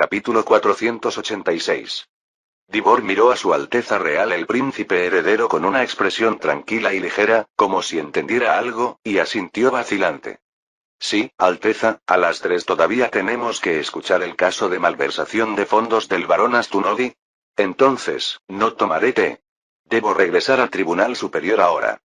Capítulo 486. Dibor miró a Su Alteza Real el Príncipe Heredero con una expresión tranquila y ligera, como si entendiera algo, y asintió vacilante. Sí, Alteza, a las 3 todavía tenemos que escuchar el caso de malversación de fondos del barón Astunodi. Entonces, no tomaré té. Debo regresar al Tribunal Superior ahora.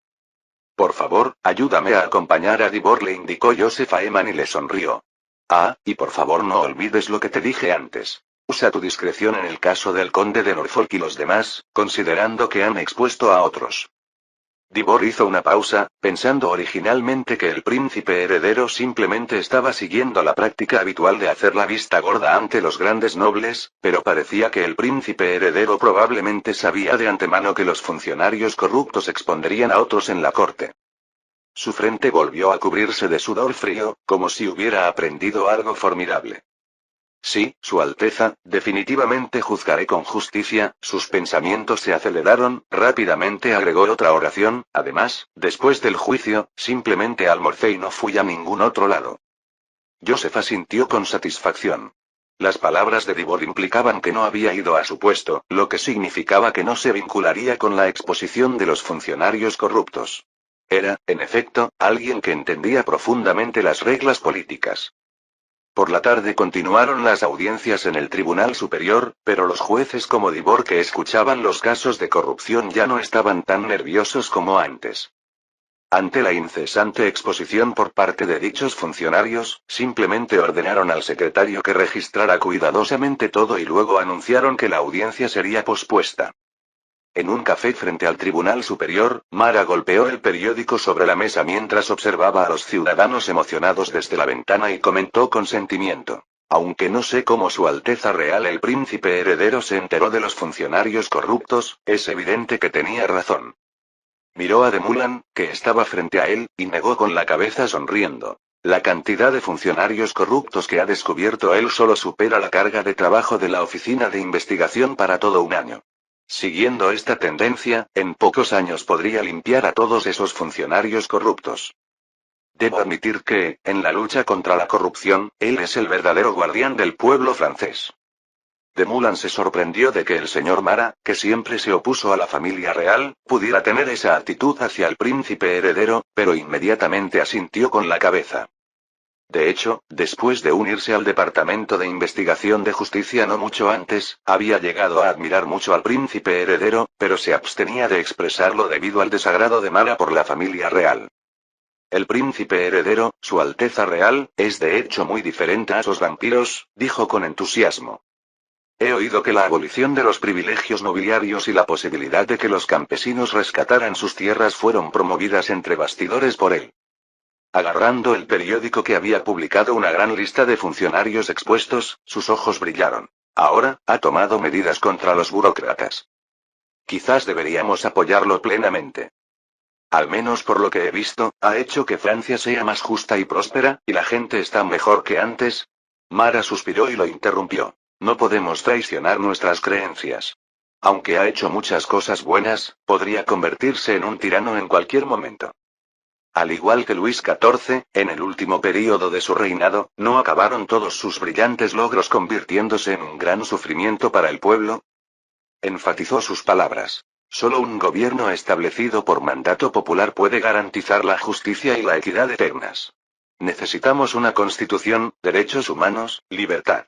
Por favor, ayúdame a acompañar a Dibor, le indicó Joseph a Eman y le sonrió. Ah, y por favor no olvides lo que te dije antes. Usa tu discreción en el caso del conde de Norfolk y los demás, considerando que han expuesto a otros. Dibor hizo una pausa, pensando originalmente que el príncipe heredero simplemente estaba siguiendo la práctica habitual de hacer la vista gorda ante los grandes nobles, pero parecía que el príncipe heredero probablemente sabía de antemano que los funcionarios corruptos expondrían a otros en la corte. Su frente volvió a cubrirse de sudor frío, como si hubiera aprendido algo formidable. Sí, Su Alteza, definitivamente juzgaré con justicia. Sus pensamientos se aceleraron, rápidamente agregó otra oración. Además, después del juicio, simplemente almorcé y no fui a ningún otro lado. Joseph asintió con satisfacción. Las palabras de Dibor implicaban que no había ido a su puesto, lo que significaba que no se vincularía con la exposición de los funcionarios corruptos. Era, en efecto, alguien que entendía profundamente las reglas políticas. Por la tarde continuaron las audiencias en el Tribunal Superior, pero los jueces como Dibor que escuchaban los casos de corrupción ya no estaban tan nerviosos como antes. Ante la incesante exposición por parte de dichos funcionarios, simplemente ordenaron al secretario que registrara cuidadosamente todo y luego anunciaron que la audiencia sería pospuesta. En un café frente al Tribunal Superior, Mara golpeó el periódico sobre la mesa mientras observaba a los ciudadanos emocionados desde la ventana y comentó con sentimiento. Aunque no sé cómo Su Alteza Real el Príncipe Heredero se enteró de los funcionarios corruptos, es evidente que tenía razón. Miró a De Mulan, que estaba frente a él, y negó con la cabeza sonriendo. La cantidad de funcionarios corruptos que ha descubierto él solo supera la carga de trabajo de la Oficina de Investigación para todo un año. Siguiendo esta tendencia, en pocos años podría limpiar a todos esos funcionarios corruptos. Debo admitir que, en la lucha contra la corrupción, él es el verdadero guardián del pueblo francés. De Mulan se sorprendió de que el señor Mara, que siempre se opuso a la familia real, pudiera tener esa actitud hacia el príncipe heredero, pero inmediatamente asintió con la cabeza. De hecho, después de unirse al Departamento de Investigación de Justicia no mucho antes, había llegado a admirar mucho al príncipe heredero, pero se abstenía de expresarlo debido al desagrado de Mara por la familia real. El príncipe heredero, Su Alteza Real, es de hecho muy diferente a esos vampiros, dijo con entusiasmo. He oído que la abolición de los privilegios nobiliarios y la posibilidad de que los campesinos rescataran sus tierras fueron promovidas entre bastidores por él. Agarrando el periódico que había publicado una gran lista de funcionarios expuestos, sus ojos brillaron. Ahora, ha tomado medidas contra los burócratas. Quizás deberíamos apoyarlo plenamente. Al menos por lo que he visto, ha hecho que Francia sea más justa y próspera, y la gente está mejor que antes. Mara suspiró y lo interrumpió. No podemos traicionar nuestras creencias. Aunque ha hecho muchas cosas buenas, podría convertirse en un tirano en cualquier momento. Al igual que Luis XIV, en el último período de su reinado, ¿no acabaron todos sus brillantes logros convirtiéndose en un gran sufrimiento para el pueblo? Enfatizó sus palabras. Solo un gobierno establecido por mandato popular puede garantizar la justicia y la equidad eternas. Necesitamos una constitución, derechos humanos, libertad.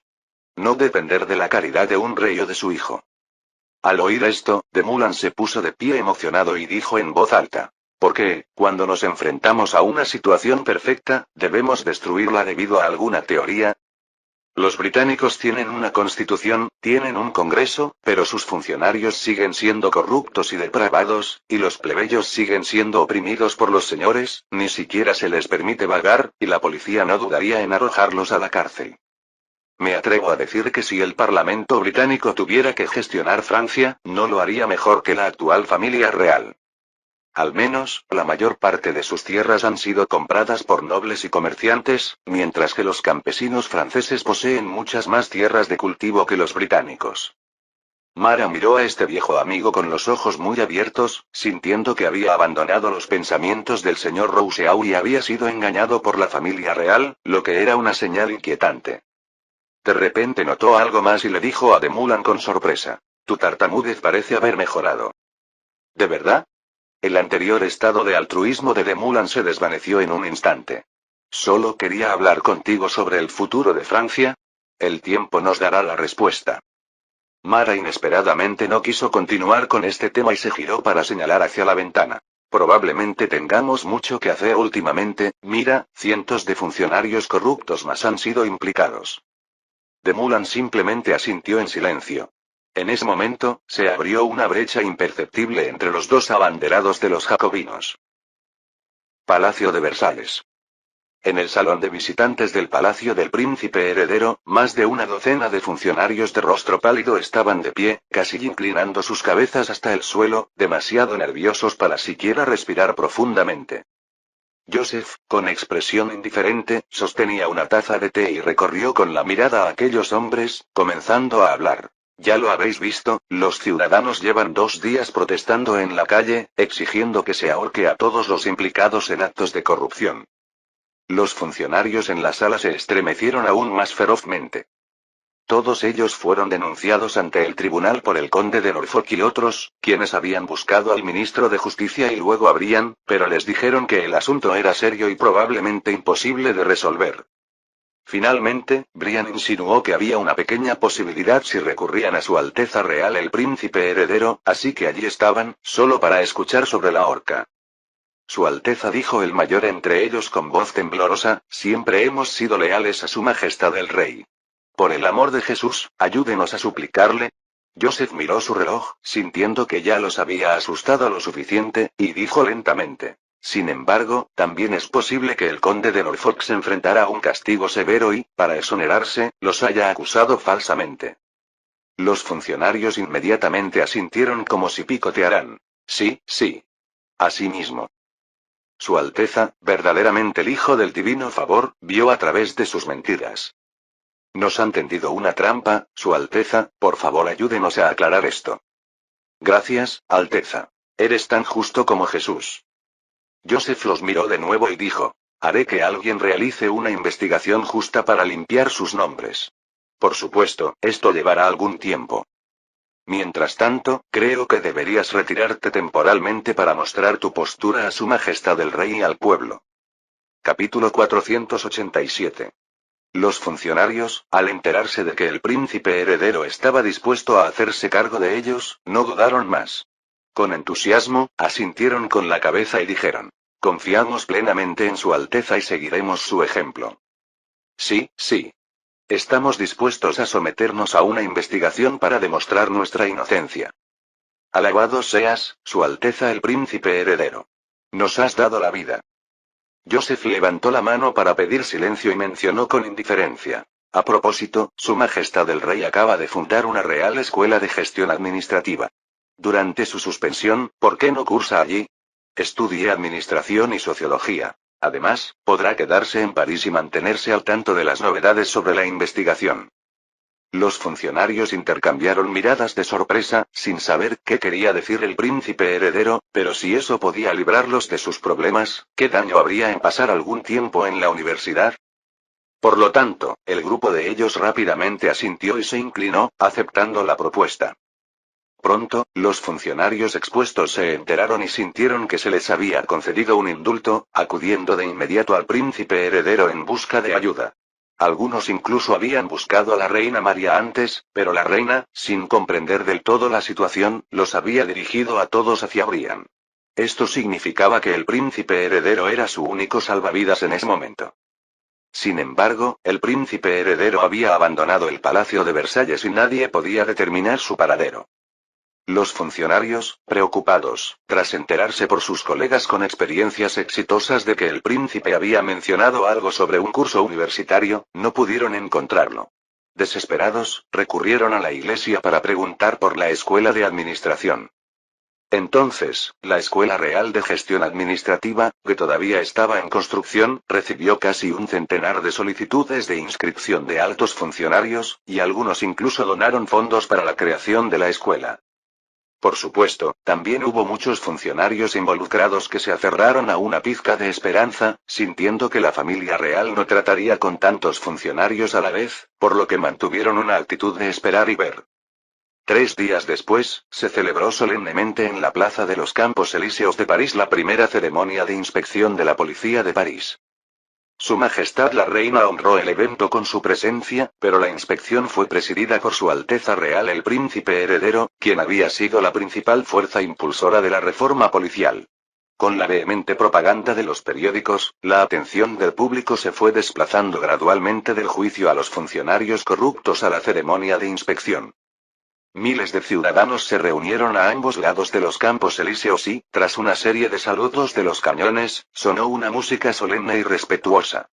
No depender de la caridad de un rey o de su hijo. Al oír esto, De Mulan se puso de pie emocionado y dijo en voz alta. Porque, cuando nos enfrentamos a una situación perfecta, debemos destruirla debido a alguna teoría. Los británicos tienen una constitución, tienen un congreso, pero sus funcionarios siguen siendo corruptos y depravados, y los plebeyos siguen siendo oprimidos por los señores, ni siquiera se les permite vagar, y la policía no dudaría en arrojarlos a la cárcel. Me atrevo a decir que si el Parlamento británico tuviera que gestionar Francia, no lo haría mejor que la actual familia real. Al menos, la mayor parte de sus tierras han sido compradas por nobles y comerciantes, mientras que los campesinos franceses poseen muchas más tierras de cultivo que los británicos. Mara miró a este viejo amigo con los ojos muy abiertos, sintiendo que había abandonado los pensamientos del señor Rousseau y había sido engañado por la familia real, lo que era una señal inquietante. De repente notó algo más y le dijo a Demulan con sorpresa. Tu tartamudez parece haber mejorado. ¿De verdad? El anterior estado de altruismo de Demulan se desvaneció en un instante. Solo quería hablar contigo sobre el futuro de Francia. El tiempo nos dará la respuesta. Mara inesperadamente no quiso continuar con este tema y se giró para señalar hacia la ventana. Probablemente tengamos mucho que hacer últimamente, mira, cientos de funcionarios corruptos más han sido implicados. Demulan simplemente asintió en silencio. En ese momento, se abrió una brecha imperceptible entre los dos abanderados de los jacobinos. Palacio de Versalles. En el salón de visitantes del Palacio del Príncipe Heredero, más de una docena de funcionarios de rostro pálido estaban de pie, casi inclinando sus cabezas hasta el suelo, demasiado nerviosos para siquiera respirar profundamente. Joseph, con expresión indiferente, sostenía una taza de té y recorrió con la mirada a aquellos hombres, comenzando a hablar. Ya lo habéis visto, los ciudadanos llevan 2 días protestando en la calle, exigiendo que se ahorque a todos los implicados en actos de corrupción. Los funcionarios en la sala se estremecieron aún más ferozmente. Todos ellos fueron denunciados ante el tribunal por el conde de Norfolk y otros, quienes habían buscado al ministro de Justicia y luego habrían, pero les dijeron que el asunto era serio y probablemente imposible de resolver. Finalmente, Brian insinuó que había una pequeña posibilidad si recurrían a Su Alteza Real el Príncipe Heredero, así que allí estaban, solo para escuchar sobre la horca. Su Alteza, dijo el mayor entre ellos con voz temblorosa, siempre hemos sido leales a Su Majestad el Rey. Por el amor de Jesús, ayúdenos a suplicarle. Joseph miró su reloj, sintiendo que ya los había asustado lo suficiente, y dijo lentamente. Sin embargo, también es posible que el conde de Norfolk se enfrentara a un castigo severo y, para exonerarse, los haya acusado falsamente. Los funcionarios inmediatamente asintieron como si picotearan. Sí, sí. Así mismo. Su Alteza, verdaderamente el hijo del divino favor, vio a través de sus mentiras. Nos han tendido una trampa, Su Alteza, por favor ayúdenos a aclarar esto. Gracias, Alteza. Eres tan justo como Jesús. Joseph los miró de nuevo y dijo, haré que alguien realice una investigación justa para limpiar sus nombres. Por supuesto, esto llevará algún tiempo. Mientras tanto, creo que deberías retirarte temporalmente para mostrar tu postura a Su Majestad el Rey y al pueblo. Capítulo 487. Los funcionarios, al enterarse de que el príncipe heredero estaba dispuesto a hacerse cargo de ellos, no dudaron más. Con entusiasmo, asintieron con la cabeza y dijeron, confiamos plenamente en Su Alteza y seguiremos su ejemplo. Sí, sí. Estamos dispuestos a someternos a una investigación para demostrar nuestra inocencia. Alabado seas, Su Alteza el Príncipe Heredero. Nos has dado la vida. Joseph levantó la mano para pedir silencio y mencionó con indiferencia. A propósito, Su Majestad el Rey acaba de fundar una Real Escuela de Gestión Administrativa. Durante su suspensión, ¿por qué no cursa allí? Estudie Administración y Sociología. Además, podrá quedarse en París y mantenerse al tanto de las novedades sobre la investigación. Los funcionarios intercambiaron miradas de sorpresa, sin saber qué quería decir el príncipe heredero, pero si eso podía librarlos de sus problemas, ¿qué daño habría en pasar algún tiempo en la universidad? Por lo tanto, el grupo de ellos rápidamente asintió y se inclinó, aceptando la propuesta. Pronto, los funcionarios expuestos se enteraron y sintieron que se les había concedido un indulto, acudiendo de inmediato al príncipe heredero en busca de ayuda. Algunos incluso habían buscado a la reina María antes, pero la reina, sin comprender del todo la situación, los había dirigido a todos hacia Brian. Esto significaba que el príncipe heredero era su único salvavidas en ese momento. Sin embargo, el príncipe heredero había abandonado el Palacio de Versalles y nadie podía determinar su paradero. Los funcionarios, preocupados, tras enterarse por sus colegas con experiencias exitosas de que el príncipe había mencionado algo sobre un curso universitario, no pudieron encontrarlo. Desesperados, recurrieron a la iglesia para preguntar por la escuela de administración. Entonces, la Escuela Real de Gestión Administrativa, que todavía estaba en construcción, recibió casi un centenar de solicitudes de inscripción de altos funcionarios, y algunos incluso donaron fondos para la creación de la escuela. Por supuesto, también hubo muchos funcionarios involucrados que se aferraron a una pizca de esperanza, sintiendo que la familia real no trataría con tantos funcionarios a la vez, por lo que mantuvieron una actitud de esperar y ver. 3 días después, se celebró solemnemente en la Plaza de los Campos Elíseos de París la primera ceremonia de inspección de la Policía de París. Su Majestad la Reina honró el evento con su presencia, pero la inspección fue presidida por Su Alteza Real el Príncipe Heredero, quien había sido la principal fuerza impulsora de la reforma policial. Con la vehemente propaganda de los periódicos, la atención del público se fue desplazando gradualmente del juicio a los funcionarios corruptos a la ceremonia de inspección. Miles de ciudadanos se reunieron a ambos lados de los Campos Elíseos y, tras una serie de saludos de los cañones, sonó una música solemne y respetuosa.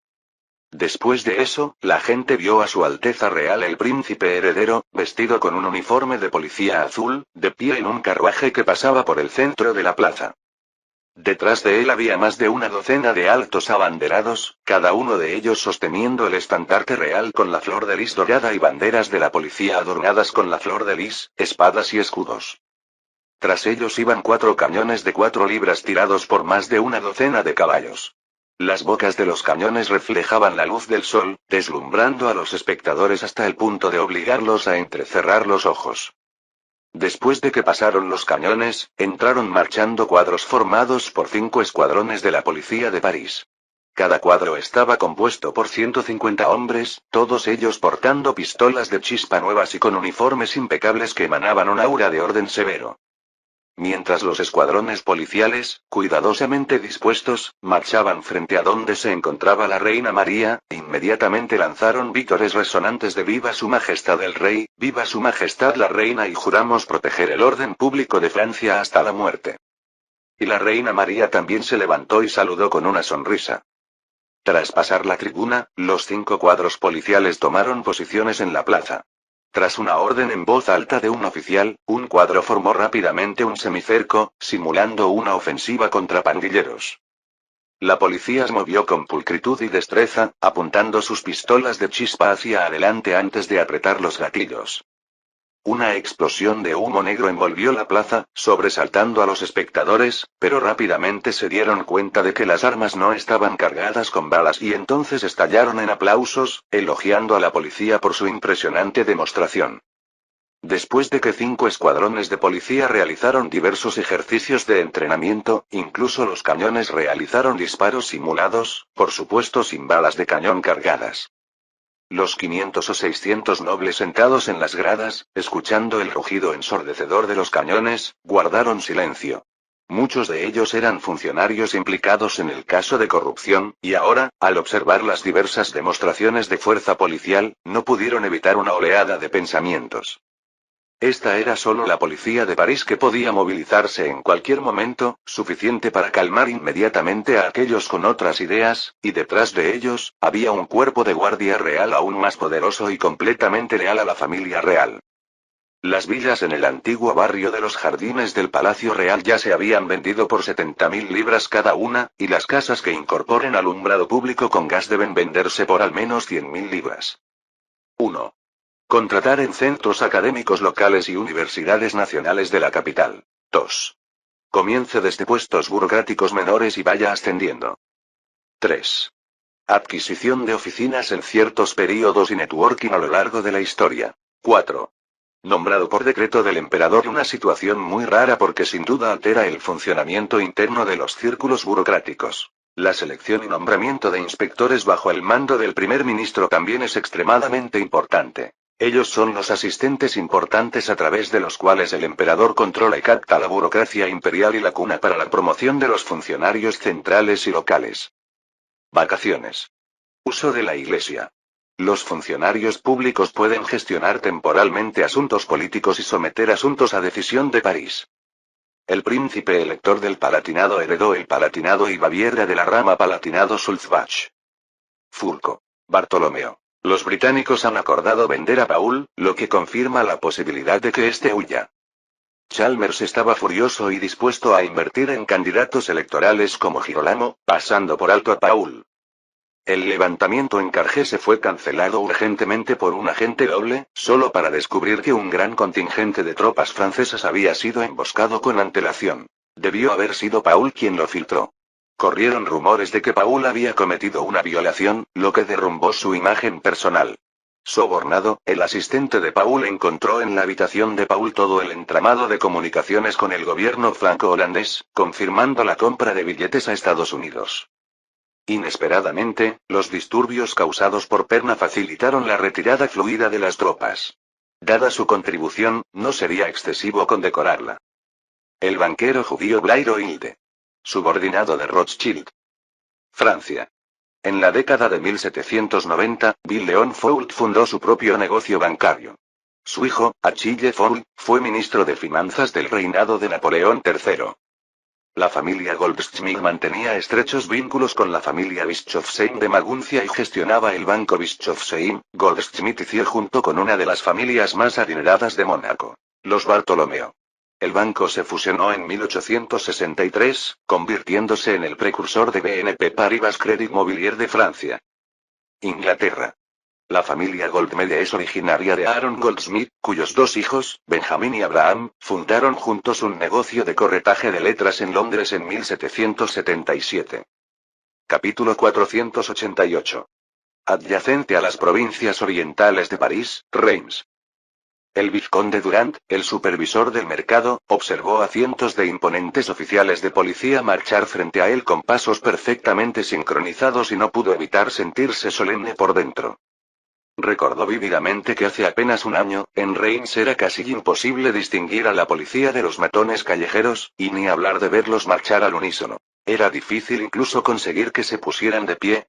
Después de eso, la gente vio a Su Alteza Real el Príncipe Heredero, vestido con un uniforme de policía azul, de pie en un carruaje que pasaba por el centro de la plaza. Detrás de él había más de una docena de altos abanderados, cada uno de ellos sosteniendo el estandarte real con la flor de lis dorada y banderas de la policía adornadas con la flor de lis, espadas y escudos. Tras ellos iban 4 cañones de 4 libras tirados por más de una docena de caballos. Las bocas de los cañones reflejaban la luz del sol, deslumbrando a los espectadores hasta el punto de obligarlos a entrecerrar los ojos. Después de que pasaron los cañones, entraron marchando cuadros formados por 5 escuadrones de la policía de París. Cada cuadro estaba compuesto por 150 hombres, todos ellos portando pistolas de chispa nuevas y con uniformes impecables que emanaban un aura de orden severo. Mientras los escuadrones policiales, cuidadosamente dispuestos, marchaban frente a donde se encontraba la Reina María, inmediatamente lanzaron vítores resonantes de «Viva Su Majestad el Rey, viva Su Majestad la Reina y juramos proteger el orden público de Francia hasta la muerte». Y la Reina María también se levantó y saludó con una sonrisa. Tras pasar la tribuna, los 5 cuadros policiales tomaron posiciones en la plaza. Tras una orden en voz alta de un oficial, un cuadro formó rápidamente un semicerco, simulando una ofensiva contra pandilleros. La policía se movió con pulcritud y destreza, apuntando sus pistolas de chispa hacia adelante antes de apretar los gatillos. Una explosión de humo negro envolvió la plaza, sobresaltando a los espectadores, pero rápidamente se dieron cuenta de que las armas no estaban cargadas con balas y entonces estallaron en aplausos, elogiando a la policía por su impresionante demostración. Después de que 5 escuadrones de policía realizaron diversos ejercicios de entrenamiento, incluso los cañones realizaron disparos simulados, por supuesto sin balas de cañón cargadas. Los 500 o 600 nobles sentados en las gradas, escuchando el rugido ensordecedor de los cañones, guardaron silencio. Muchos de ellos eran funcionarios implicados en el caso de corrupción, y ahora, al observar las diversas demostraciones de fuerza policial, no pudieron evitar una oleada de pensamientos. Esta era solo la policía de París que podía movilizarse en cualquier momento, suficiente para calmar inmediatamente a aquellos con otras ideas, y detrás de ellos, había un cuerpo de guardia real aún más poderoso y completamente leal a la familia real. Las villas en el antiguo barrio de los Jardines del Palacio Real ya se habían vendido por 70.000 libras cada una, y las casas que incorporen alumbrado público con gas deben venderse por al menos 100.000 libras. 1. Contratar en centros académicos locales y universidades nacionales de la capital. 2. Comience desde puestos burocráticos menores y vaya ascendiendo. 3. Adquisición de oficinas en ciertos períodos y networking a lo largo de la historia. 4. Nombrado por decreto del emperador, una situación muy rara porque sin duda altera el funcionamiento interno de los círculos burocráticos. La selección y nombramiento de inspectores bajo el mando del primer ministro también es extremadamente importante. Ellos son los asistentes importantes a través de los cuales el emperador controla y capta la burocracia imperial y la cuna para la promoción de los funcionarios centrales y locales. Vacaciones. Uso de la iglesia. Los funcionarios públicos pueden gestionar temporalmente asuntos políticos y someter asuntos a decisión de París. El príncipe elector del Palatinado heredó el Palatinado y Baviera de la rama Palatinado-Sulzbach. Fulco. Bartolomeo. Los británicos han acordado vender a Paul, lo que confirma la posibilidad de que éste huya. Chalmers estaba furioso y dispuesto a invertir en candidatos electorales como Girolamo, pasando por alto a Paul. El levantamiento en Cargese fue cancelado urgentemente por un agente doble, solo para descubrir que un gran contingente de tropas francesas había sido emboscado con antelación. Debió haber sido Paul quien lo filtró. Corrieron rumores de que Paul había cometido una violación, lo que derrumbó su imagen personal. Sobornado, el asistente de Paul encontró en la habitación de Paul todo el entramado de comunicaciones con el gobierno franco-holandés, confirmando la compra de billetes a Estados Unidos. Inesperadamente, los disturbios causados por Perna facilitaron la retirada fluida de las tropas. Dada su contribución, no sería excesivo condecorarla. El banquero judío Blair Hilde. Subordinado de Rothschild. Francia. En la década de 1790, Bill Leon Foult fundó su propio negocio bancario. Su hijo, Achille Foult, fue ministro de Finanzas del reinado de Napoleón III. La familia Goldschmidt mantenía estrechos vínculos con la familia Bischofsheim de Maguncia y gestionaba el banco Bischofsheim, Goldschmidt y Thiel junto con una de las familias más adineradas de Mónaco, los Bartolomeo. El banco se fusionó en 1863, convirtiéndose en el precursor de BNP Paribas Credit Mobilier de Francia. Inglaterra. La familia Goldmede es originaria de Aaron Goldsmith, cuyos dos hijos, Benjamin y Abraham, fundaron juntos un negocio de corretaje de letras en Londres en 1777. Capítulo 488. Adyacente a las provincias orientales de París, Reims. El vizconde Durand, el supervisor del mercado, observó a cientos de imponentes oficiales de policía marchar frente a él con pasos perfectamente sincronizados y no pudo evitar sentirse solemne por dentro. Recordó vívidamente que hace apenas un año, en Reims era casi imposible distinguir a la policía de los matones callejeros, y ni hablar de verlos marchar al unísono. Era difícil incluso conseguir que se pusieran de pie.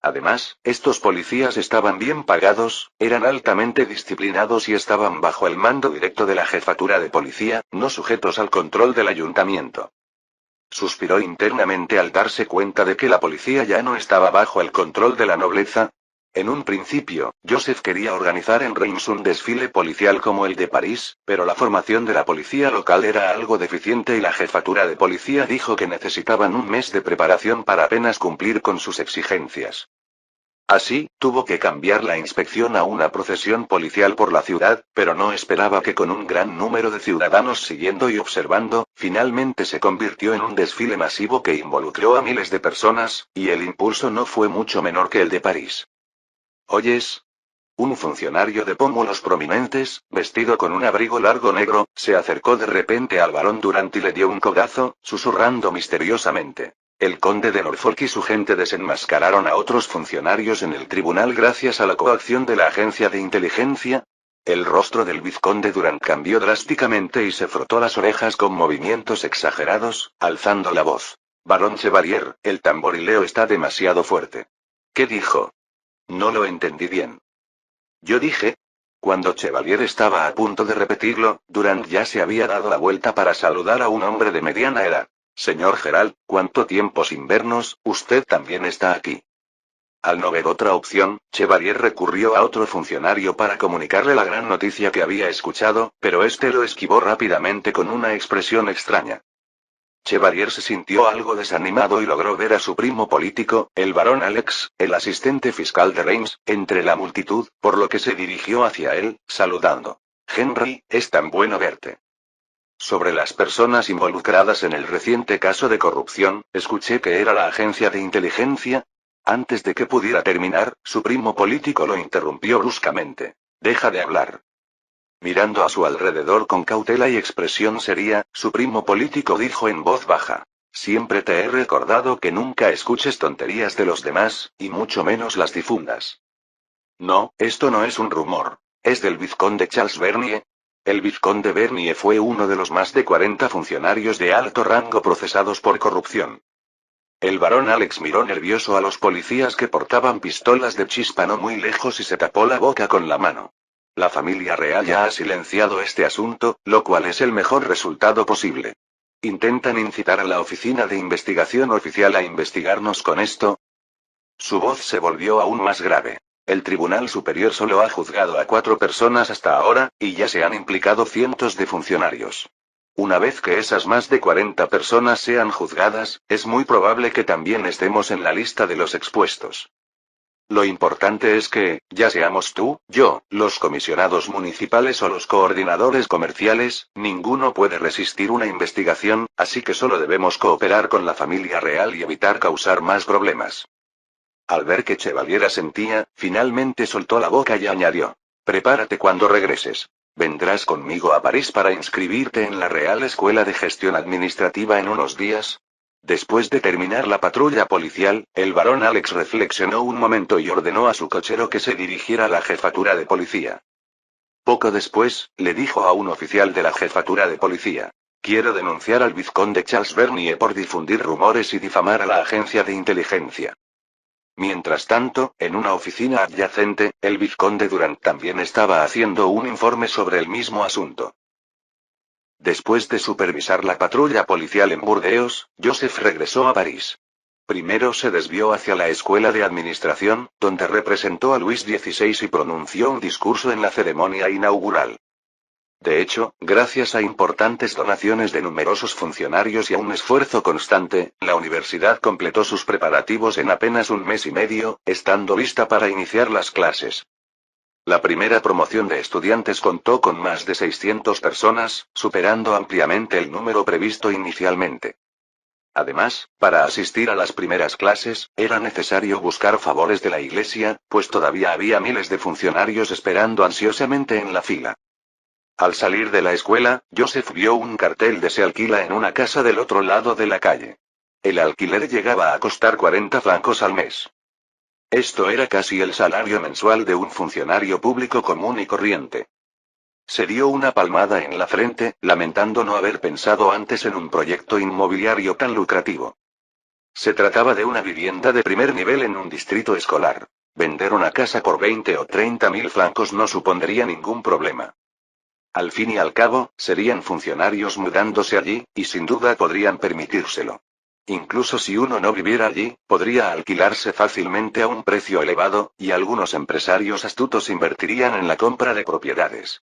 Además, estos policías estaban bien pagados, eran altamente disciplinados y estaban bajo el mando directo de la jefatura de policía, no sujetos al control del ayuntamiento. Suspiró internamente al darse cuenta de que la policía ya no estaba bajo el control de la nobleza. En un principio, Joseph quería organizar en Reims un desfile policial como el de París, pero la formación de la policía local era algo deficiente y la jefatura de policía dijo que necesitaban un mes de preparación para apenas cumplir con sus exigencias. Así, tuvo que cambiar la inspección a una procesión policial por la ciudad, pero no esperaba que con un gran número de ciudadanos siguiendo y observando, finalmente se convirtió en un desfile masivo que involucró a miles de personas, y el impulso no fue mucho menor que el de París. ¿Oyes? Un funcionario de pómulos prominentes, vestido con un abrigo largo negro, se acercó de repente al barón Durand y le dio un codazo, susurrando misteriosamente. El conde de Norfolk y su gente desenmascararon a otros funcionarios en el tribunal gracias a la coacción de la agencia de inteligencia. El rostro del vizconde Durand cambió drásticamente y se frotó las orejas con movimientos exagerados, alzando la voz. Barón Chevalier, el tamborileo está demasiado fuerte. ¿Qué dijo? No lo entendí bien. Yo dije. Cuando Chevalier estaba a punto de repetirlo, Durand ya se había dado la vuelta para saludar a un hombre de mediana edad. Señor Gerald, ¿cuánto tiempo sin vernos? Usted también está aquí. Al no ver otra opción, Chevalier recurrió a otro funcionario para comunicarle la gran noticia que había escuchado, pero este lo esquivó rápidamente con una expresión extraña. Chevalier se sintió algo desanimado y logró ver a su primo político, el barón Alex, el asistente fiscal de Reims, entre la multitud, por lo que se dirigió hacia él, saludando. Henry, es tan bueno verte. Sobre las personas involucradas en el reciente caso de corrupción, escuché que era la agencia de inteligencia. Antes de que pudiera terminar, su primo político lo interrumpió bruscamente. Deja de hablar. Mirando a su alrededor con cautela y expresión seria, su primo político dijo en voz baja. Siempre te he recordado que nunca escuches tonterías de los demás, y mucho menos las difundas. No, esto no es un rumor. Es del vizconde Charles Bernier. El vizconde Bernier fue uno de los más de 40 funcionarios de alto rango procesados por corrupción. El barón Alex miró nervioso a los policías que portaban pistolas de chispa no muy lejos y se tapó la boca con la mano. La familia real ya ha silenciado este asunto, lo cual es el mejor resultado posible. ¿Intentan incitar a la oficina de investigación oficial a investigarnos con esto? Su voz se volvió aún más grave. El Tribunal Superior solo ha juzgado a 4 personas hasta ahora, y ya se han implicado cientos de funcionarios. Una vez que esas más de 40 personas sean juzgadas, es muy probable que también estemos en la lista de los expuestos. Lo importante es que, ya seamos tú, yo, los comisionados municipales o los coordinadores comerciales, ninguno puede resistir una investigación, así que solo debemos cooperar con la familia real y evitar causar más problemas. Al ver que Chevalier asentía, finalmente soltó la boca y añadió: Prepárate cuando regreses. ¿Vendrás conmigo a París para inscribirte en la Real Escuela de Gestión Administrativa en unos días? Después de terminar la patrulla policial, el barón Alex reflexionó un momento y ordenó a su cochero que se dirigiera a la jefatura de policía. Poco después, le dijo a un oficial de la jefatura de policía: Quiero denunciar al vizconde Charles Bernier por difundir rumores y difamar a la agencia de inteligencia. Mientras tanto, en una oficina adyacente, el vizconde Durant también estaba haciendo un informe sobre el mismo asunto. Después de supervisar la patrulla policial en Burdeos, Joseph regresó a París. Primero se desvió hacia la escuela de administración, donde representó a Luis XVI y pronunció un discurso en la ceremonia inaugural. De hecho, gracias a importantes donaciones de numerosos funcionarios y a un esfuerzo constante, la universidad completó sus preparativos en apenas un mes y medio, estando lista para iniciar las clases. La primera promoción de estudiantes contó con más de 600 personas, superando ampliamente el número previsto inicialmente. Además, para asistir a las primeras clases, era necesario buscar favores de la Iglesia, pues todavía había miles de funcionarios esperando ansiosamente en la fila. Al salir de la escuela, Joseph vio un cartel de se alquila en una casa del otro lado de la calle. El alquiler llegaba a costar 40 francos al mes. Esto era casi el salario mensual de un funcionario público común y corriente. Se dio una palmada en la frente, lamentando no haber pensado antes en un proyecto inmobiliario tan lucrativo. Se trataba de una vivienda de primer nivel en un distrito escolar. Vender una casa por 20 o 30 mil francos no supondría ningún problema. Al fin y al cabo, serían funcionarios mudándose allí, y sin duda podrían permitírselo. Incluso si uno no viviera allí, podría alquilarse fácilmente a un precio elevado, y algunos empresarios astutos invertirían en la compra de propiedades.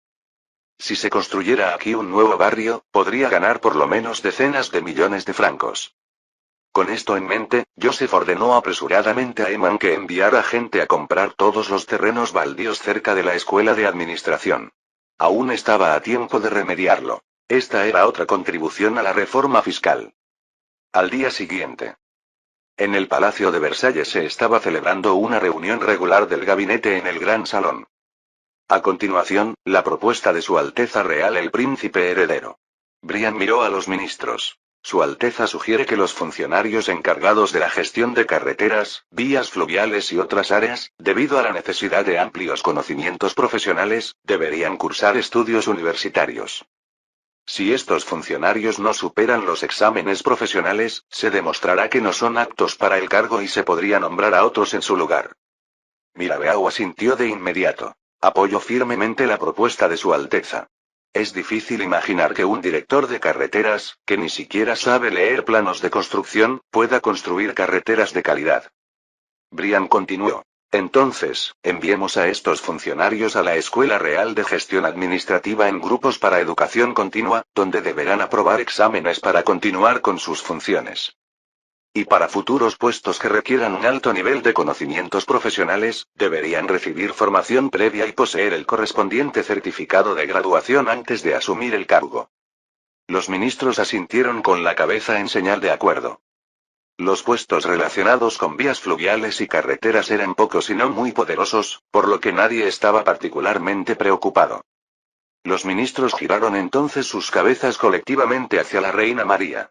Si se construyera aquí un nuevo barrio, podría ganar por lo menos decenas de millones de francos. Con esto en mente, Joseph ordenó apresuradamente a Eman que enviara gente a comprar todos los terrenos baldíos cerca de la escuela de administración. Aún estaba a tiempo de remediarlo. Esta era otra contribución a la reforma fiscal. Al día siguiente, en el Palacio de Versalles se estaba celebrando una reunión regular del gabinete en el Gran Salón. A continuación, la propuesta de Su Alteza Real el Príncipe Heredero. Brian miró a los ministros. Su Alteza sugiere que los funcionarios encargados de la gestión de carreteras, vías fluviales y otras áreas, debido a la necesidad de amplios conocimientos profesionales, deberían cursar estudios universitarios. Si estos funcionarios no superan los exámenes profesionales, se demostrará que no son aptos para el cargo y se podría nombrar a otros en su lugar. Mirabeau asintió de inmediato. Apoyó firmemente la propuesta de Su Alteza. Es difícil imaginar que un director de carreteras, que ni siquiera sabe leer planos de construcción, pueda construir carreteras de calidad. Brian continuó. Entonces, enviemos a estos funcionarios a la Escuela Real de Gestión Administrativa en grupos para educación continua, donde deberán aprobar exámenes para continuar con sus funciones. Y para futuros puestos que requieran un alto nivel de conocimientos profesionales, deberían recibir formación previa y poseer el correspondiente certificado de graduación antes de asumir el cargo. Los ministros asintieron con la cabeza en señal de acuerdo. Los puestos relacionados con vías fluviales y carreteras eran pocos y no muy poderosos, por lo que nadie estaba particularmente preocupado. Los ministros giraron entonces sus cabezas colectivamente hacia la reina María.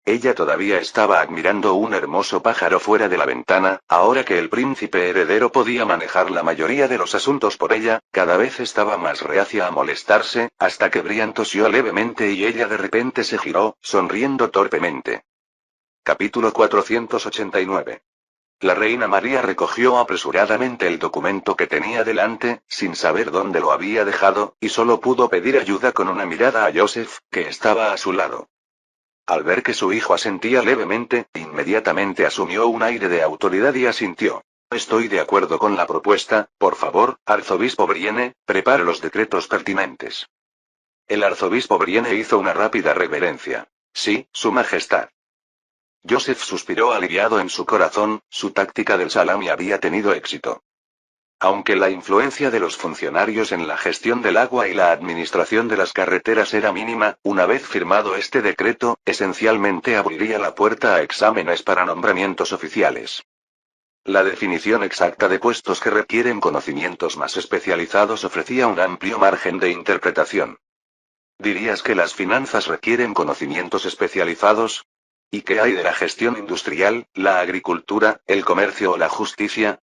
Ella todavía estaba admirando un hermoso pájaro fuera de la ventana, ahora que el príncipe heredero podía manejar la mayoría de los asuntos por ella, cada vez estaba más reacia a molestarse, hasta que Brian tosió levemente y ella de repente se giró, sonriendo torpemente. Capítulo 489. La reina María recogió apresuradamente el documento que tenía delante, sin saber dónde lo había dejado, y solo pudo pedir ayuda con una mirada a Joseph, que estaba a su lado. Al ver que su hijo asentía levemente, inmediatamente asumió un aire de autoridad y asintió. Estoy de acuerdo con la propuesta, por favor, arzobispo Brienne, prepare los decretos pertinentes. El arzobispo Brienne hizo una rápida reverencia. Sí, Su Majestad. Joseph suspiró aliviado en su corazón, su táctica del salami había tenido éxito. Aunque la influencia de los funcionarios en la gestión del agua y la administración de las carreteras era mínima, una vez firmado este decreto, esencialmente abriría la puerta a exámenes para nombramientos oficiales. La definición exacta de puestos que requieren conocimientos más especializados ofrecía un amplio margen de interpretación. ¿Dirías que las finanzas requieren conocimientos especializados? ¿Y qué hay de la gestión industrial, la agricultura, el comercio o la justicia?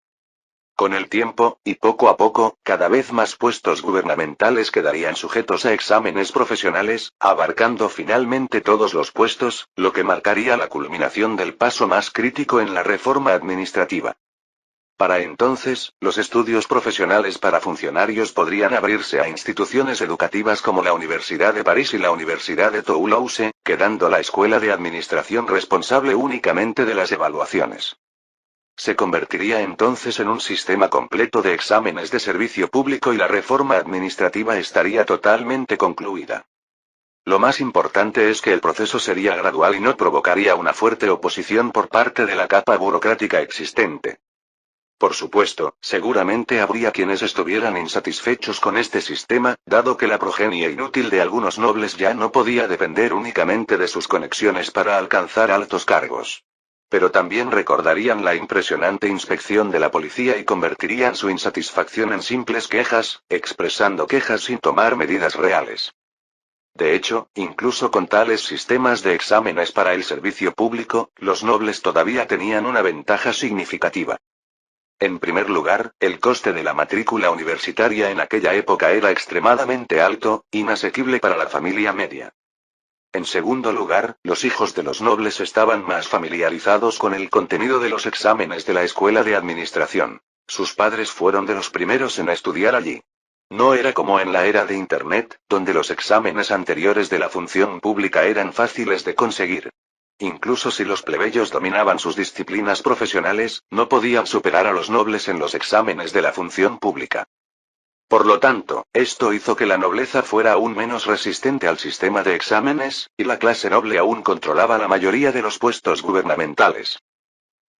Con el tiempo, y poco a poco, cada vez más puestos gubernamentales quedarían sujetos a exámenes profesionales, abarcando finalmente todos los puestos, lo que marcaría la culminación del paso más crítico en la reforma administrativa. Para entonces, los estudios profesionales para funcionarios podrían abrirse a instituciones educativas como la Universidad de París y la Universidad de Toulouse, quedando la Escuela de Administración responsable únicamente de las evaluaciones. Se convertiría entonces en un sistema completo de exámenes de servicio público y la reforma administrativa estaría totalmente concluida. Lo más importante es que el proceso sería gradual y no provocaría una fuerte oposición por parte de la capa burocrática existente. Por supuesto, seguramente habría quienes estuvieran insatisfechos con este sistema, dado que la progenie inútil de algunos nobles ya no podía depender únicamente de sus conexiones para alcanzar altos cargos. Pero también recordarían la impresionante inspección de la policía y convertirían su insatisfacción en simples quejas, expresando quejas sin tomar medidas reales. De hecho, incluso con tales sistemas de exámenes para el servicio público, los nobles todavía tenían una ventaja significativa. En primer lugar, el coste de la matrícula universitaria en aquella época era extremadamente alto, inasequible para la familia media. En segundo lugar, los hijos de los nobles estaban más familiarizados con el contenido de los exámenes de la escuela de administración. Sus padres fueron de los primeros en estudiar allí. No era como en la era de Internet, donde los exámenes anteriores de la función pública eran fáciles de conseguir. Incluso si los plebeyos dominaban sus disciplinas profesionales, no podían superar a los nobles en los exámenes de la función pública. Por lo tanto, esto hizo que la nobleza fuera aún menos resistente al sistema de exámenes, y la clase noble aún controlaba la mayoría de los puestos gubernamentales.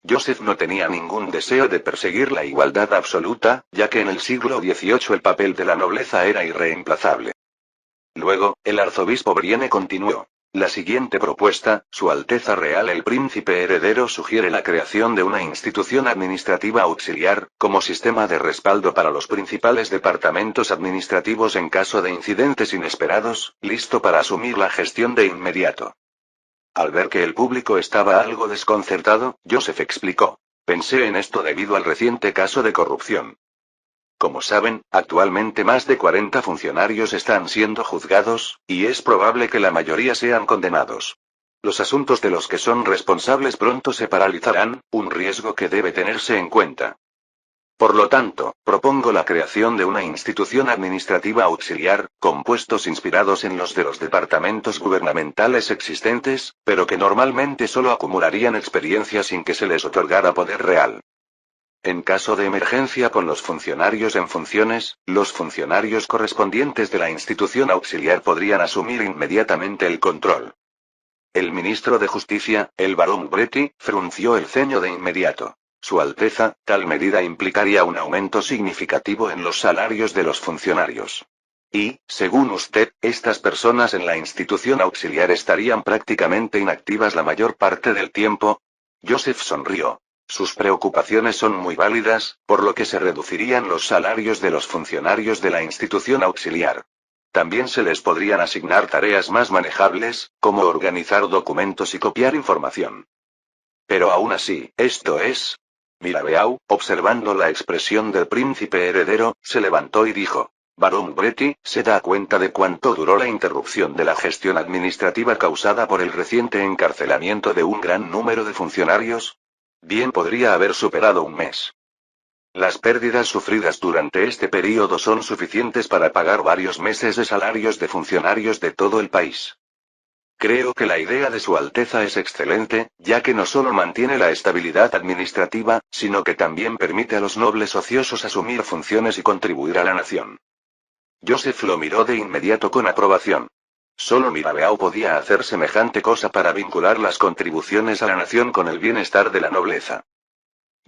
Joseph no tenía ningún deseo de perseguir la igualdad absoluta, ya que en el siglo XVIII el papel de la nobleza era irreemplazable. Luego, el arzobispo Brienne continuó. La siguiente propuesta, Su Alteza Real el Príncipe Heredero sugiere la creación de una institución administrativa auxiliar, como sistema de respaldo para los principales departamentos administrativos en caso de incidentes inesperados, listo para asumir la gestión de inmediato. Al ver que el público estaba algo desconcertado, Joseph explicó. Pensé en esto debido al reciente caso de corrupción. Como saben, actualmente más de 40 funcionarios están siendo juzgados, y es probable que la mayoría sean condenados. Los asuntos de los que son responsables pronto se paralizarán, un riesgo que debe tenerse en cuenta. Por lo tanto, propongo la creación de una institución administrativa auxiliar, con puestos inspirados en los de los departamentos gubernamentales existentes, pero que normalmente solo acumularían experiencia sin que se les otorgara poder real. En caso de emergencia con los funcionarios en funciones, los funcionarios correspondientes de la institución auxiliar podrían asumir inmediatamente el control. El ministro de Justicia, el barón Bretty, frunció el ceño de inmediato. Su Alteza, tal medida implicaría un aumento significativo en los salarios de los funcionarios. Y, según usted, estas personas en la institución auxiliar estarían prácticamente inactivas la mayor parte del tiempo. Joseph sonrió. Sus preocupaciones son muy válidas, por lo que se reducirían los salarios de los funcionarios de la institución auxiliar. También se les podrían asignar tareas más manejables, como organizar documentos y copiar información. Pero aún así, esto es... Mirabeau, observando la expresión del príncipe heredero, se levantó y dijo. Barón Bretty, ¿se da cuenta de cuánto duró la interrupción de la gestión administrativa causada por el reciente encarcelamiento de un gran número de funcionarios? Bien podría haber superado un mes. Las pérdidas sufridas durante este período son suficientes para pagar varios meses de salarios de funcionarios de todo el país. Creo que la idea de Su Alteza es excelente, ya que no solo mantiene la estabilidad administrativa, sino que también permite a los nobles ociosos asumir funciones y contribuir a la nación. Joseph lo miró de inmediato con aprobación. Solo Mirabeau podía hacer semejante cosa para vincular las contribuciones a la nación con el bienestar de la nobleza.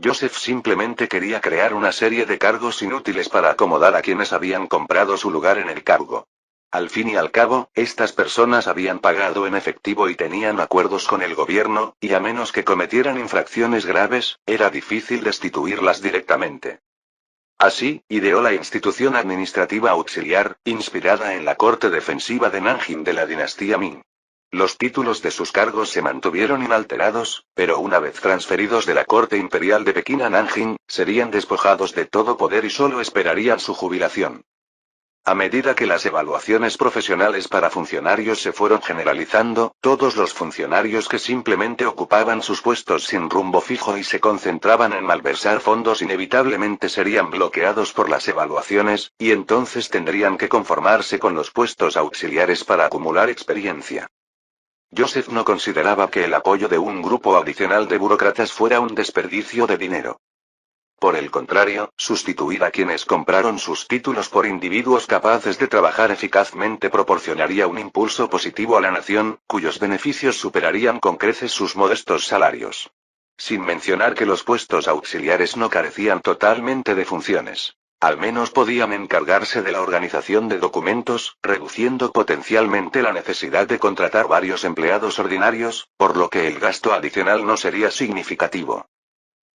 Joseph simplemente quería crear una serie de cargos inútiles para acomodar a quienes habían comprado su lugar en el cargo. Al fin y al cabo, estas personas habían pagado en efectivo y tenían acuerdos con el gobierno, y a menos que cometieran infracciones graves, era difícil destituirlas directamente. Así, ideó la institución administrativa auxiliar, inspirada en la corte defensiva de Nanjing de la dinastía Ming. Los títulos de sus cargos se mantuvieron inalterados, pero una vez transferidos de la corte imperial de Pekín a Nanjing, serían despojados de todo poder y solo esperarían su jubilación. A medida que las evaluaciones profesionales para funcionarios se fueron generalizando, todos los funcionarios que simplemente ocupaban sus puestos sin rumbo fijo y se concentraban en malversar fondos inevitablemente serían bloqueados por las evaluaciones, y entonces tendrían que conformarse con los puestos auxiliares para acumular experiencia. Joseph no consideraba que el apoyo de un grupo adicional de burócratas fuera un desperdicio de dinero. Por el contrario, sustituir a quienes compraron sus títulos por individuos capaces de trabajar eficazmente proporcionaría un impulso positivo a la nación, cuyos beneficios superarían con creces sus modestos salarios. Sin mencionar que los puestos auxiliares no carecían totalmente de funciones. Al menos podían encargarse de la organización de documentos, reduciendo potencialmente la necesidad de contratar varios empleados ordinarios, por lo que el gasto adicional no sería significativo.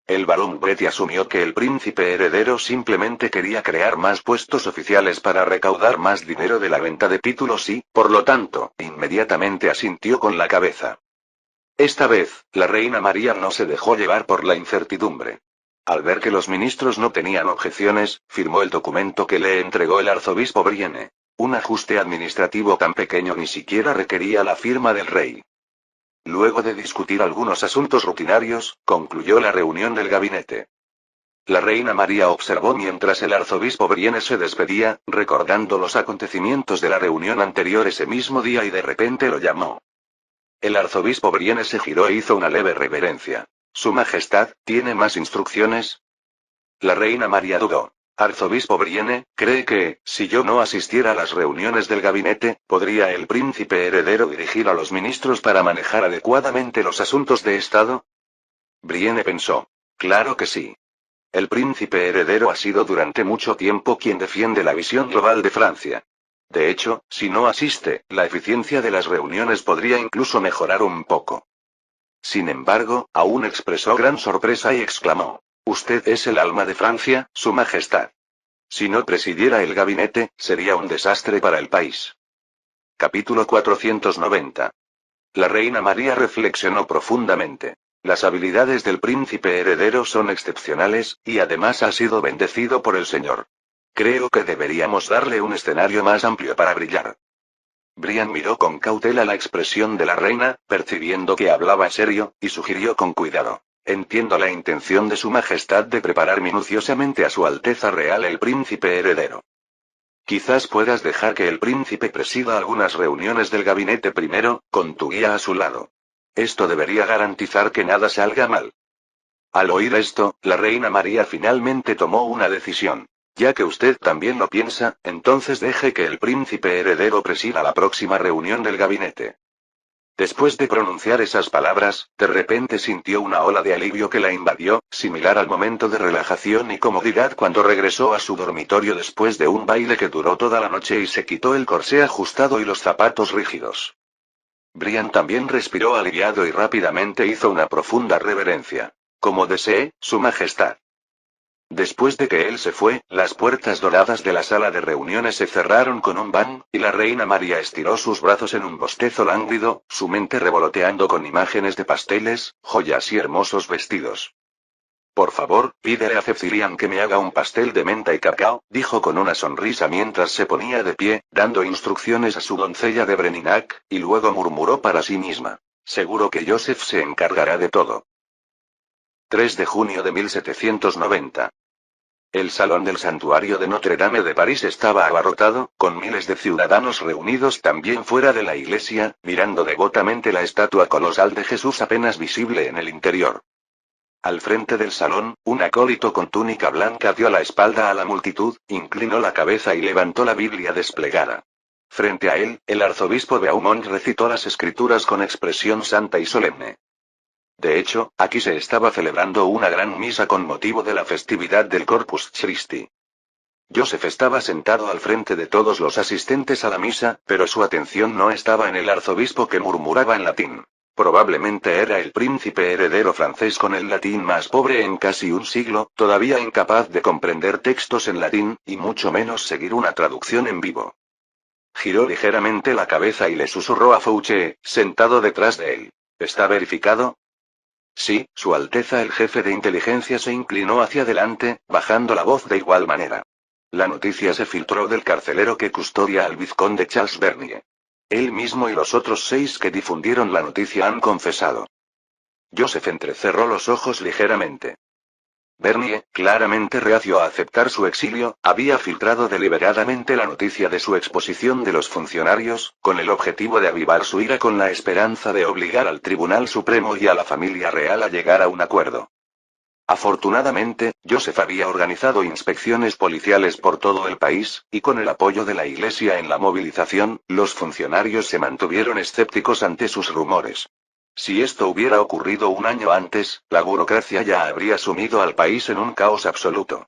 El barón Betty asumió que el príncipe heredero simplemente quería crear más puestos oficiales para recaudar más dinero de la venta de títulos y, por lo tanto, inmediatamente asintió con la cabeza. Esta vez, la reina María no se dejó llevar por la incertidumbre. Al ver que los ministros no tenían objeciones, firmó el documento que le entregó el arzobispo Brienne. Un ajuste administrativo tan pequeño ni siquiera requería la firma del rey. Luego de discutir algunos asuntos rutinarios, concluyó la reunión del gabinete. La reina María observó mientras el arzobispo Brienne se despedía, recordando los acontecimientos de la reunión anterior ese mismo día y de repente lo llamó. El arzobispo Brienne se giró e hizo una leve reverencia. ¿Su Majestad, tiene más instrucciones? La reina María dudó. Arzobispo Brienne, ¿cree que, si yo no asistiera a las reuniones del gabinete, podría el príncipe heredero dirigir a los ministros para manejar adecuadamente los asuntos de Estado? Brienne pensó. Claro que sí. El príncipe heredero ha sido durante mucho tiempo quien defiende la visión global de Francia. De hecho, si no asiste, la eficiencia de las reuniones podría incluso mejorar un poco. Sin embargo, aún expresó gran sorpresa y exclamó. Usted es el alma de Francia, Su Majestad. Si no presidiera el gabinete, sería un desastre para el país. Capítulo 490. La reina María reflexionó profundamente. Las habilidades del príncipe heredero son excepcionales, y además ha sido bendecido por el Señor. Creo que deberíamos darle un escenario más amplio para brillar. Brian miró con cautela la expresión de la reina, percibiendo que hablaba serio, y sugirió con cuidado. Entiendo la intención de Su Majestad de preparar minuciosamente a Su Alteza Real el príncipe heredero. Quizás puedas dejar que el príncipe presida algunas reuniones del gabinete primero, con tu guía a su lado. Esto debería garantizar que nada salga mal. Al oír esto, la reina María finalmente tomó una decisión. Ya que usted también lo piensa, entonces deje que el príncipe heredero presida la próxima reunión del gabinete. Después de pronunciar esas palabras, de repente sintió una ola de alivio que la invadió, similar al momento de relajación y comodidad cuando regresó a su dormitorio después de un baile que duró toda la noche y se quitó el corsé ajustado y los zapatos rígidos. Brian también respiró aliviado y rápidamente hizo una profunda reverencia. Como desee, Su Majestad. Después de que él se fue, las puertas doradas de la sala de reuniones se cerraron con un bang, y la reina María estiró sus brazos en un bostezo lánguido, su mente revoloteando con imágenes de pasteles, joyas y hermosos vestidos. Por favor, pídele a Cecilian que me haga un pastel de menta y cacao, dijo con una sonrisa mientras se ponía de pie, dando instrucciones a su doncella de Breninac, y luego murmuró para sí misma. Seguro que Joseph se encargará de todo. 3 de junio de 1790. El salón del santuario de Notre Dame de París estaba abarrotado, con miles de ciudadanos reunidos también fuera de la iglesia, mirando devotamente la estatua colosal de Jesús apenas visible en el interior. Al frente del salón, un acólito con túnica blanca dio la espalda a la multitud, inclinó la cabeza y levantó la Biblia desplegada. Frente a él, el arzobispo Beaumont recitó las escrituras con expresión santa y solemne. De hecho, aquí se estaba celebrando una gran misa con motivo de la festividad del Corpus Christi. Joseph estaba sentado al frente de todos los asistentes a la misa, pero su atención no estaba en el arzobispo que murmuraba en latín. Probablemente era el príncipe heredero francés con el latín más pobre en casi un siglo, todavía incapaz de comprender textos en latín, y mucho menos seguir una traducción en vivo. Giró ligeramente la cabeza y le susurró a Fouché, sentado detrás de él. ¿Está verificado? Sí, Su Alteza el jefe de inteligencia se inclinó hacia adelante, bajando la voz de igual manera. La noticia se filtró del carcelero que custodia al vizconde Charles Bernier. Él mismo y los otros 6 que difundieron la noticia han confesado. Joseph entrecerró los ojos ligeramente. Bernier, claramente reacio a aceptar su exilio, había filtrado deliberadamente la noticia de su exposición de los funcionarios, con el objetivo de avivar su ira con la esperanza de obligar al Tribunal Supremo y a la familia real a llegar a un acuerdo. Afortunadamente, Joseph había organizado inspecciones policiales por todo el país, y con el apoyo de la Iglesia en la movilización, los funcionarios se mantuvieron escépticos ante sus rumores. Si esto hubiera ocurrido un año antes, la burocracia ya habría sumido al país en un caos absoluto.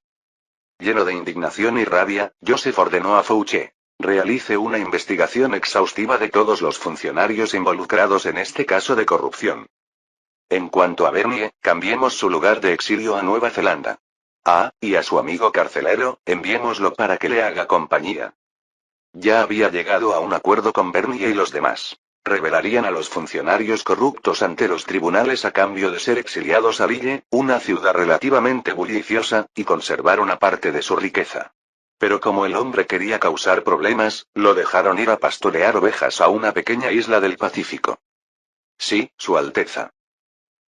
Lleno de indignación y rabia, Joseph ordenó a Fouché: realice una investigación exhaustiva de todos los funcionarios involucrados en este caso de corrupción. En cuanto a Bernier, cambiemos su lugar de exilio a Nueva Zelanda. Y a su amigo carcelero, enviémoslo para que le haga compañía. Ya había llegado a un acuerdo con Bernier y los demás. Revelarían a los funcionarios corruptos ante los tribunales a cambio de ser exiliados a Lille, una ciudad relativamente bulliciosa, y conservar una parte de su riqueza. Pero como el hombre quería causar problemas, lo dejaron ir a pastorear ovejas a una pequeña isla del Pacífico. Sí, Su Alteza.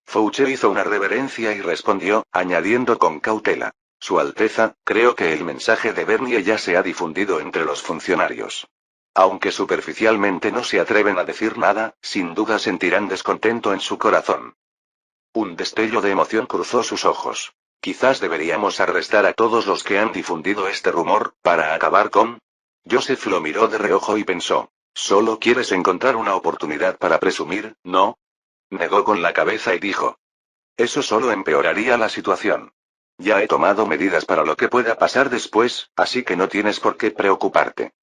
Fouché hizo una reverencia y respondió, añadiendo con cautela: Su Alteza, creo que el mensaje de Bernier ya se ha difundido entre los funcionarios. Aunque superficialmente no se atreven a decir nada, sin duda sentirán descontento en su corazón. Un destello de emoción cruzó sus ojos. Quizás deberíamos arrestar a todos los que han difundido este rumor, para acabar con... Joseph lo miró de reojo y pensó: solo quieres encontrar una oportunidad para presumir, ¿no? Negó con la cabeza y dijo: eso solo empeoraría la situación. Ya he tomado medidas para lo que pueda pasar después, así que no tienes por qué preocuparte.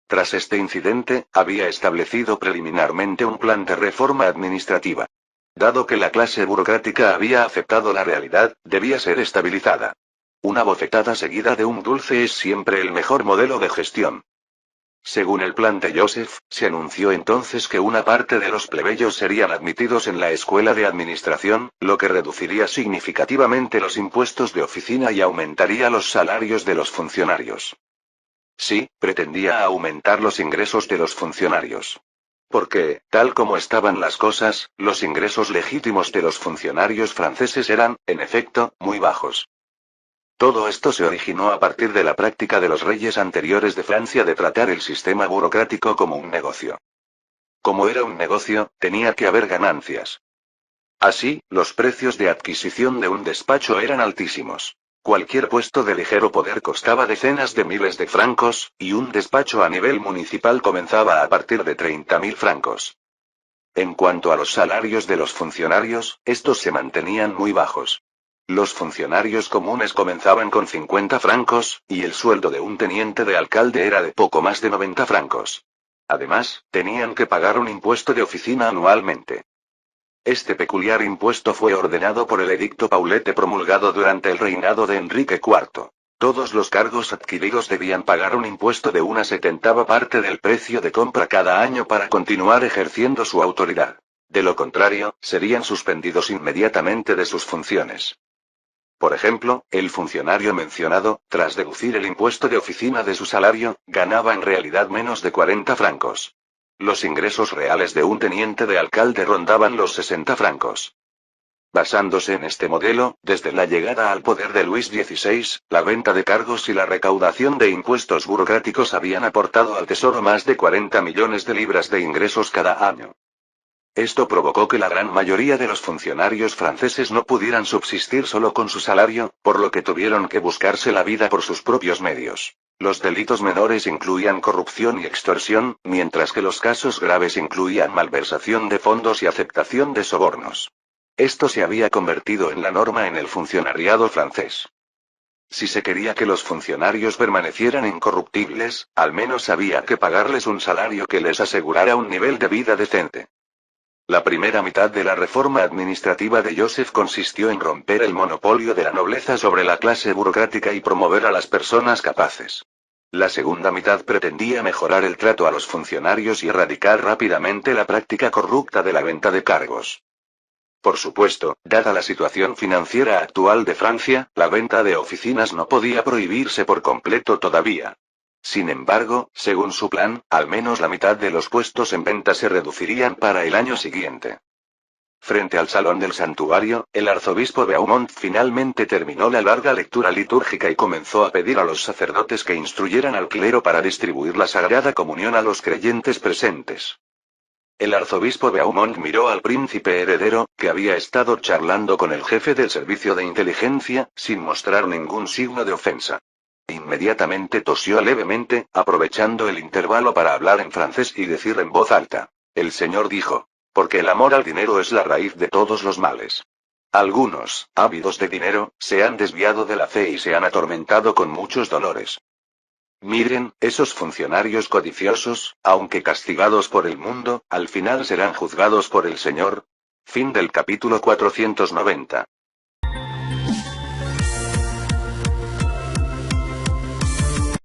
Tras este incidente, había establecido preliminarmente un plan de reforma administrativa. Dado que la clase burocrática había aceptado la realidad, debía ser estabilizada. Una bofetada seguida de un dulce es siempre el mejor modelo de gestión. Según el plan de Joseph, se anunció entonces que una parte de los plebeyos serían admitidos en la escuela de administración, lo que reduciría significativamente los impuestos de oficina y aumentaría los salarios de los funcionarios. Sí, pretendía aumentar los ingresos de los funcionarios. Porque, tal como estaban las cosas, los ingresos legítimos de los funcionarios franceses eran, en efecto, muy bajos. Todo esto se originó a partir de la práctica de los reyes anteriores de Francia de tratar el sistema burocrático como un negocio. Como era un negocio, tenía que haber ganancias. Así, los precios de adquisición de un despacho eran altísimos. Cualquier puesto de ligero poder costaba decenas de miles de francos, y un despacho a nivel municipal comenzaba a partir de 30.000 francos. En cuanto a los salarios de los funcionarios, estos se mantenían muy bajos. Los funcionarios comunes comenzaban con 50 francos, y el sueldo de un teniente de alcalde era de poco más de 90 francos. Además, tenían que pagar un impuesto de oficina anualmente. Este peculiar impuesto fue ordenado por el edicto Paulette promulgado durante el reinado de Enrique IV. Todos los cargos adquiridos debían pagar un impuesto de una 70ª parte del precio de compra cada año para continuar ejerciendo su autoridad. De lo contrario, serían suspendidos inmediatamente de sus funciones. Por ejemplo, el funcionario mencionado, tras deducir el impuesto de oficina de su salario, ganaba en realidad menos de 40 francos. Los ingresos reales de un teniente de alcalde rondaban los 60 francos. Basándose en este modelo, desde la llegada al poder de Luis XVI, la venta de cargos y la recaudación de impuestos burocráticos habían aportado al tesoro más de 40 millones de libras de ingresos cada año. Esto provocó que la gran mayoría de los funcionarios franceses no pudieran subsistir solo con su salario, por lo que tuvieron que buscarse la vida por sus propios medios. Los delitos menores incluían corrupción y extorsión, mientras que los casos graves incluían malversación de fondos y aceptación de sobornos. Esto se había convertido en la norma en el funcionariado francés. Si se quería que los funcionarios permanecieran incorruptibles, al menos había que pagarles un salario que les asegurara un nivel de vida decente. La primera mitad de la reforma administrativa de Joseph consistió en romper el monopolio de la nobleza sobre la clase burocrática y promover a las personas capaces. La segunda mitad pretendía mejorar el trato a los funcionarios y erradicar rápidamente la práctica corrupta de la venta de cargos. Por supuesto, dada la situación financiera actual de Francia, la venta de oficinas no podía prohibirse por completo todavía. Sin embargo, según su plan, al menos la mitad de los puestos en venta se reducirían para el año siguiente. Frente al salón del santuario, el arzobispo Beaumont finalmente terminó la larga lectura litúrgica y comenzó a pedir a los sacerdotes que instruyeran al clero para distribuir la Sagrada Comunión a los creyentes presentes. El arzobispo Beaumont miró al príncipe heredero, que había estado charlando con el jefe del servicio de inteligencia, sin mostrar ningún signo de ofensa. Inmediatamente tosió levemente, aprovechando el intervalo para hablar en francés y decir en voz alta. El señor dijo: porque el amor al dinero es la raíz de todos los males. Algunos, ávidos de dinero, se han desviado de la fe y se han atormentado con muchos dolores. Miren, esos funcionarios codiciosos, aunque castigados por el mundo, al final serán juzgados por el Señor. Fin del capítulo 490.